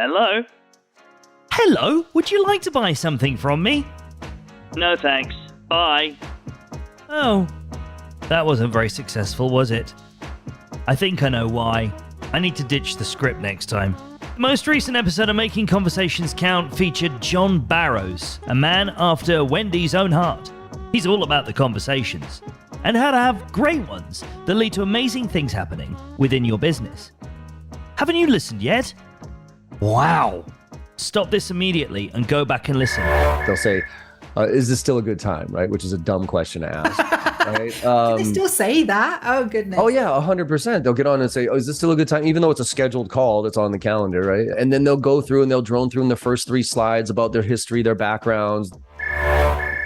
Hello? Hello, would you like to buy something from me? No thanks. Bye. Oh, that wasn't very successful, was it? I think I know why. I need to ditch the script next time. The most recent episode of Making Conversations Count featured John Barrows, a man after Wendy's own heart. He's all about the conversations and how to have great ones that lead to amazing things happening within your business. Haven't you listened yet? Wow. Stop this immediately and go back and listen. They'll say, is this still a good time, right? Which is a dumb question to ask, right? Can they still say that? Oh, goodness. Oh, yeah, 100%. They'll get on and say, is this still a good time? Even though it's a scheduled call that's on the calendar, right? And then they'll go through and they'll drone through in the first 3 slides about their history, their backgrounds.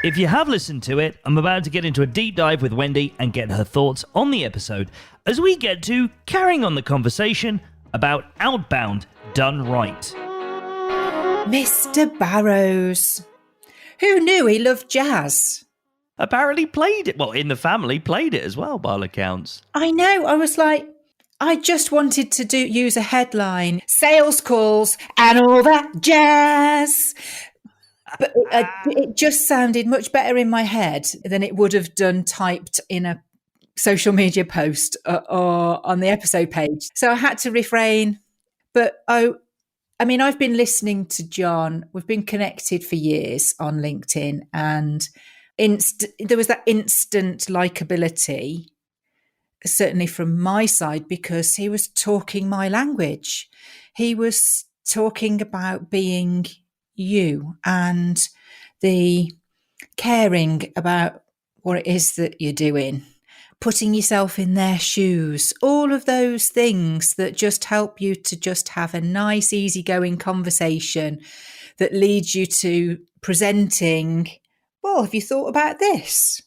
If you have listened to it, I'm about to get into a deep dive with Wendy and get her thoughts on the episode as we get to carrying on the conversation about outbound done right. Mr. Barrows. Who knew he loved jazz? Apparently played it. Well, in the family, played it as well, by all accounts. I know. I was like, I just wanted to use a headline, sales calls and all that jazz. But it just sounded much better in my head than it would have done typed in a social media post or on the episode page. So I had to refrain. But I mean, I've been listening to John. We've been connected for years on LinkedIn, and there was that instant likability, certainly from my side, because he was talking my language. He was talking about being you and the caring about what it is that you're doing, putting yourself in their shoes, all of those things that just help you to just have a nice, easygoing conversation that leads you to presenting, well, have you thought about this?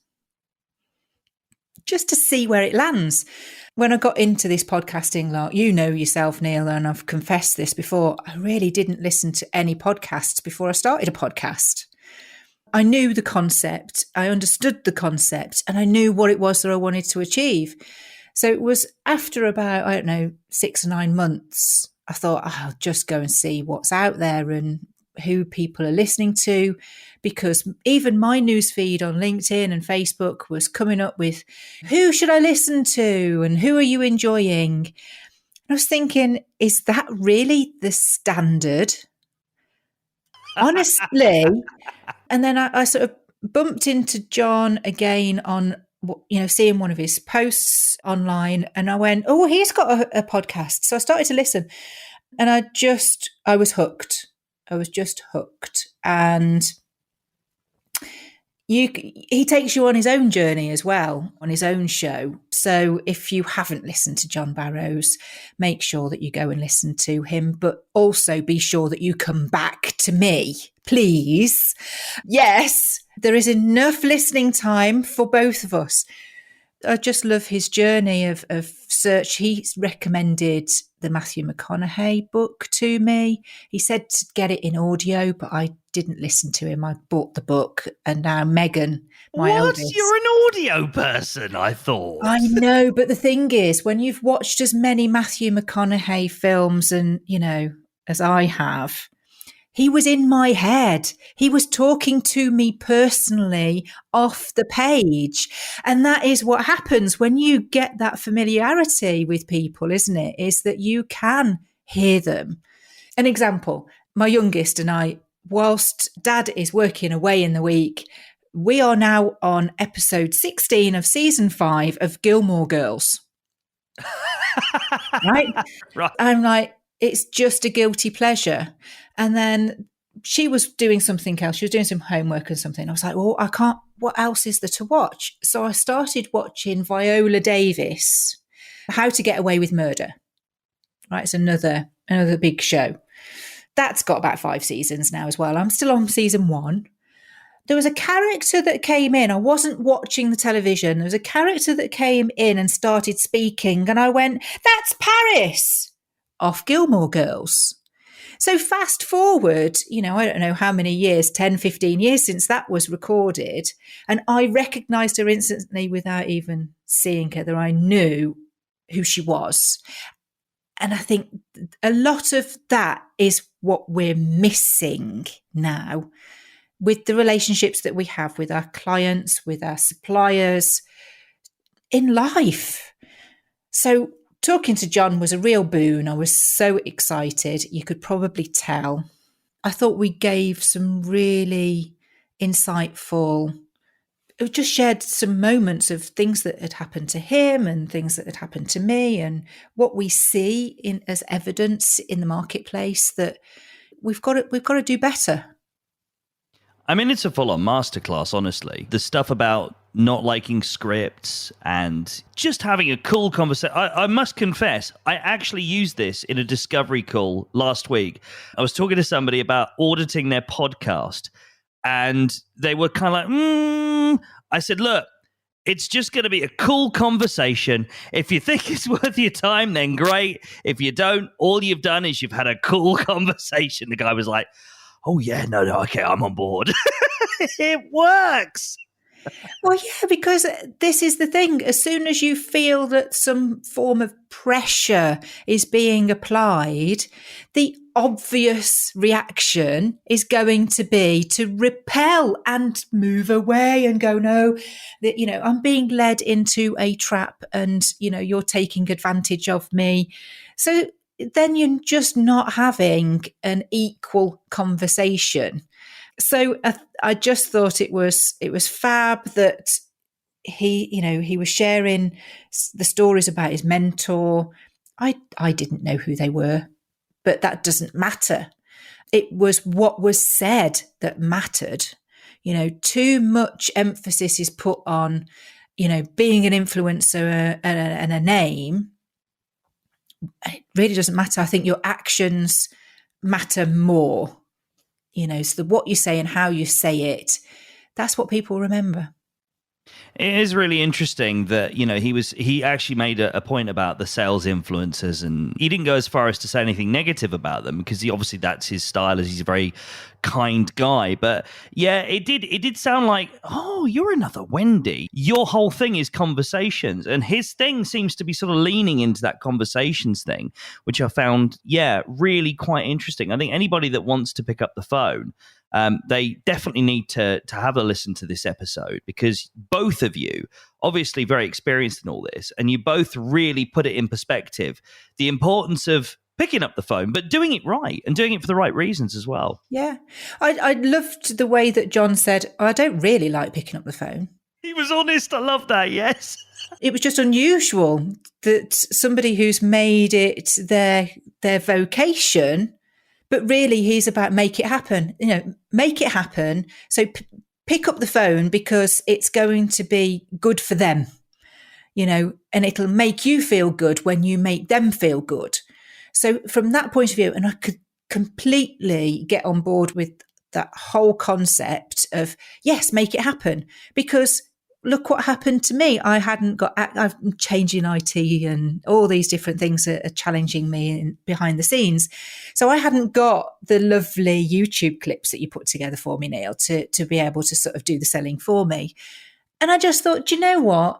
Just to see where it lands. When I got into this podcasting lot, you know yourself, Neal, and I've confessed this before, I really didn't listen to any podcasts before I started a podcast. I knew the concept, I understood the concept, and I knew what it was that I wanted to achieve. So it was after about, 6 or 9 months, I thought, I'll just go and see what's out there and who people are listening to, because even my newsfeed on LinkedIn and Facebook was coming up with, who should I listen to and who are you enjoying? And I was thinking, is that really the standard? Honestly. And then I sort of bumped into John again on, seeing one of his posts online, and I went, oh, he's got a podcast. So I started to listen, and I was hooked. I was just hooked. And he takes you on his own journey as well, on his own show. So if you haven't listened to John Barrows, make sure that you go and listen to him, but also be sure that you come back to me, please. Yes, there is enough listening time for both of us. I just love his journey of search. He's recommended the Matthew McConaughey book to me. He said to get it in audio, but I didn't listen to him. I bought the book, and now Megan, my eldest. You're an audio person, I thought. I know, but the thing is, when you've watched as many Matthew McConaughey films and, as I have, he was in my head. He was talking to me personally off the page. And that is what happens when you get that familiarity with people, isn't it? Is that you can hear them. An example, my youngest and I, whilst Dad is working away in the week, we are now on episode 16 of season 5 of Gilmore Girls. Right? I'm like, it's just a guilty pleasure. And then she was doing something else. She was doing some homework or something. I was like, well, I can't, what else is there to watch? So I started watching Viola Davis, How to Get Away with Murder. Right, it's another big show. That's got about 5 seasons now as well. I'm still on season 1. There was a character that came in. I wasn't watching the television. There was a character that came in and started speaking. And I went, that's Paris, off Gilmore Girls. So fast forward, I don't know how many years, 10, 15 years since that was recorded. And I recognised her instantly without even seeing her, that I knew who she was. And I think a lot of that is what we're missing now with the relationships that we have with our clients, with our suppliers, in life. So talking to John was a real boon. I was so excited. You could probably tell. I thought we gave some really insightful, it just shared some moments of things that had happened to him and things that had happened to me, and what we see in as evidence in the marketplace that we've got to do better. I mean, it's a full-on masterclass, honestly. The stuff about not liking scripts and just having a cool conversation. I must confess, I actually used this in a discovery call last week. I was talking to somebody about auditing their podcast, and they were kind of like, I said, look, it's just going to be a cool conversation. If you think it's worth your time, then great. If you don't, all you've done is you've had a cool conversation. The guy was like, oh, yeah, no, okay, I'm on board. It works. Well, yeah, because this is the thing. As soon as you feel that some form of pressure is being applied, the obvious reaction is going to be to repel and move away and go, no, I'm being led into a trap and, you're taking advantage of me. So then you're just not having an equal conversation. So I just thought it was fab that he was sharing the stories about his mentor. I didn't know who they were, but that doesn't matter. It was what was said that mattered. Too much emphasis is put on, being an influencer and a name. It really doesn't matter. I think your actions matter more. So what you say and how you say it, that's what people remember. It is really interesting that, he actually made a point about the sales influencers, and he didn't go as far as to say anything negative about them because obviously that's his style, as he's a very kind guy. But yeah, it did sound like, oh, you're another Wendy. Your whole thing is conversations, and his thing seems to be sort of leaning into that conversations thing, which I found, really quite interesting. I think anybody that wants to pick up the phone, they definitely need to have a listen to this episode, because both of you obviously very experienced in all this, and you both really put it in perspective, the importance of picking up the phone, but doing it right and doing it for the right reasons as well. Yeah. I loved the way that John said, I don't really like picking up the phone. He was honest. I love that. Yes. It was just unusual that somebody who's made it their vocation, but really he's about make it happen, make it happen. So pick up the phone because it's going to be good for them, and it'll make you feel good when you make them feel good. So from that point of view, and I could completely get on board with that whole concept of, yes, make it happen, because look what happened to me. I'm changing IT and all these different things are challenging me behind the scenes. So I hadn't got the lovely YouTube clips that you put together for me, Neal, to be able to sort of do the selling for me. And I just thought, do you know what?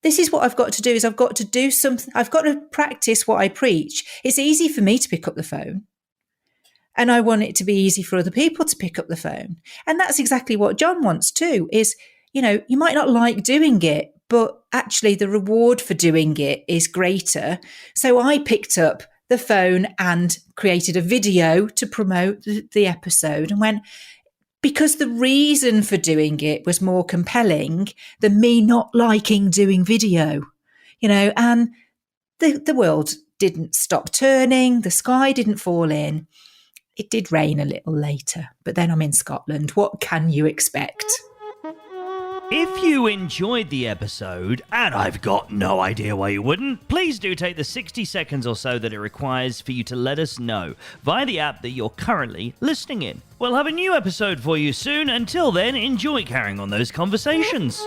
This is what I've got to do, is I've got to do something. I've got to practice what I preach. It's easy for me to pick up the phone, and I want it to be easy for other people to pick up the phone. And that's exactly what John wants too, is, you might not like doing it, but actually the reward for doing it is greater. So I picked up the phone and created a video to promote the episode, and went, because the reason for doing it was more compelling than me not liking doing video, and the world didn't stop turning. The sky didn't fall in. It did rain a little later, but then I'm in Scotland. What can you expect? If you enjoyed the episode, and I've got no idea why you wouldn't, please do take the 60 seconds or so that it requires for you to let us know via the app that you're currently listening in. We'll have a new episode for you soon. Until then, enjoy carrying on those conversations.